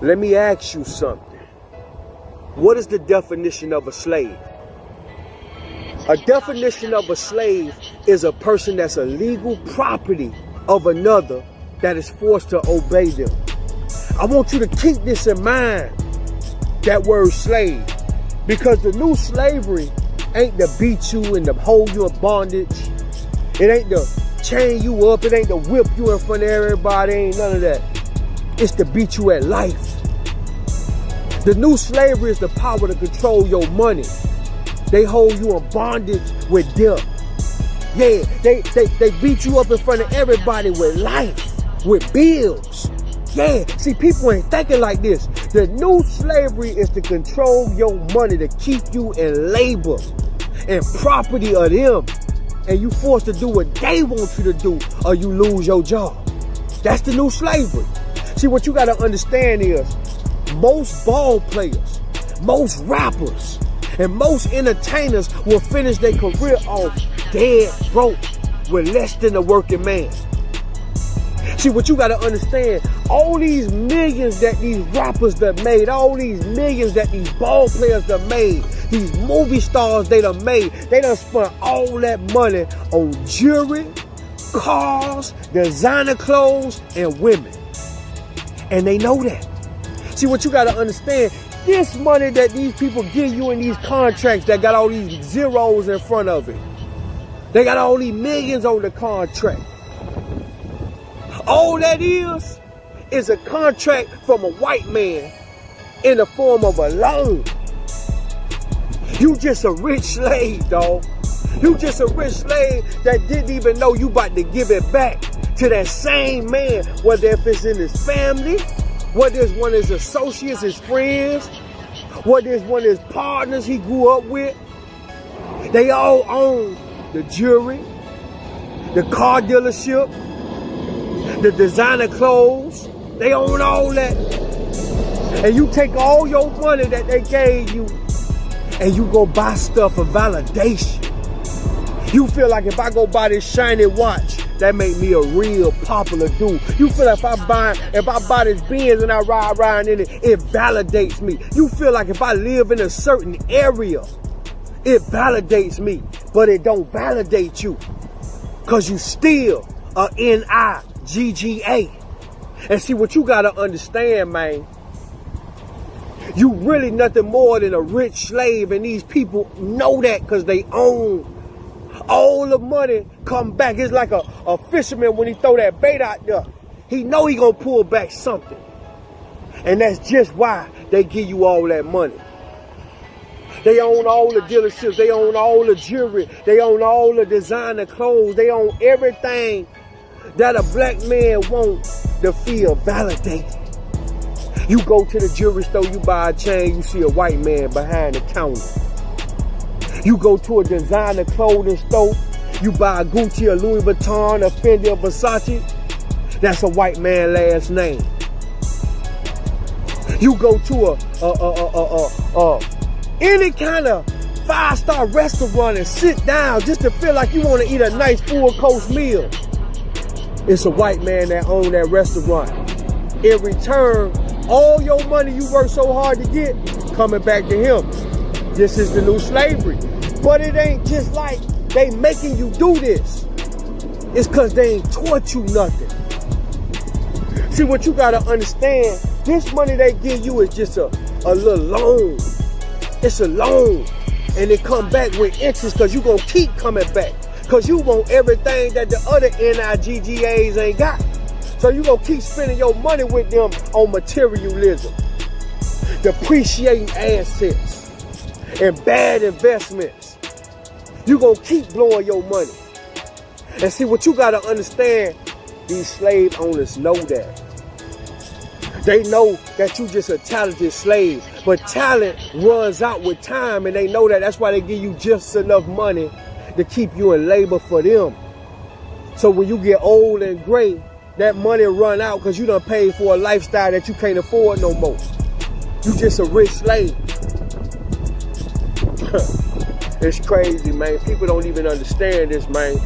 Let me ask you something. What is the definition of a slave? A definition of a slave is a person that's a legal property of another that is forced to obey them. I want you to keep this in mind, that word slave, because the new slavery ain't to beat you and to hold you in bondage. It ain't to chain you up. It ain't to whip you in front of everybody. Ain't none of that. It's to beat you at life. The new slavery is the power to control your money. They hold you in bondage with debt. Yeah, they beat you up in front of everybody with life, with bills. Yeah, see, people ain't thinking like this. The new slavery is to control your money, to keep you in labor and property of them. And you forced to do what they want you to do, or you lose your job. That's the new slavery. See, what you got to understand is most ball players, most rappers, and most entertainers will finish their career off dead broke with less than a working man. See, what you got to understand, all these millions that these rappers done made, all these millions that these ball players done made, these movie stars they done made, they done spent all that money on jewelry, cars, designer clothes, and women. And they know that. See, what you got to understand, this money that these people give you in these contracts that got all these zeros in front of it, they got all these millions on the contract. All that is a contract from a white man in the form of a loan. You just a rich slave, dog. You just a rich slave that didn't even know you about to give it back to that same man, whether if it's in his family, whether it's one of his associates, his friends, whether it's one of his partners he grew up with. They all own the jewelry, the car dealership, the designer clothes. They own all that. And you take all your money that they gave you and you go buy stuff for validation. You feel like if I go buy this shiny watch, that make me a real popular dude. You feel like if I buy this Benz and I ride around in it, it validates me. You feel like if I live in a certain area, it validates me, but it don't validate you, because you still a NIGGA. And see, what you gotta understand, man, you really nothing more than a rich slave, and these people know that because they own all the money. Come back. It's like a fisherman when he throw that bait out there. He know he gonna pull back something. And that's just why they give you all that money. They own all the dealerships. They own all the jewelry. They own all the designer clothes. They own everything that a black man wants to feel validated. You go to the jewelry store, you buy a chain, you see a white man behind the counter. You go to a designer clothing store, you buy a Gucci, a Louis Vuitton, a Fendi, a Versace, that's a white man last name. You go to any kind of 5-star restaurant and sit down just to feel like you want to eat a nice full-course meal. It's a white man that owns that restaurant. In return, all your money you work so hard to get, coming back to him. This is the new slavery. But it ain't just like they making you do this. It's because they ain't taught you nothing. See, what you got to understand, this money they give you is just a little loan. It's a loan. And it come back with interest because you going to keep coming back. Because you want everything that the other NIGGAs ain't got. So you going to keep spending your money with them on materialism, depreciating assets, and bad investments. You going to keep blowing your money. And see, what you got to understand, these slave owners know that. They know that you just a talented slave. But talent runs out with time, and they know that. That's why they give you just enough money to keep you in labor for them. So when you get old and gray, that money run out because you done paid for a lifestyle that you can't afford no more. You just a rich slave. It's crazy, man. People don't even understand this, man.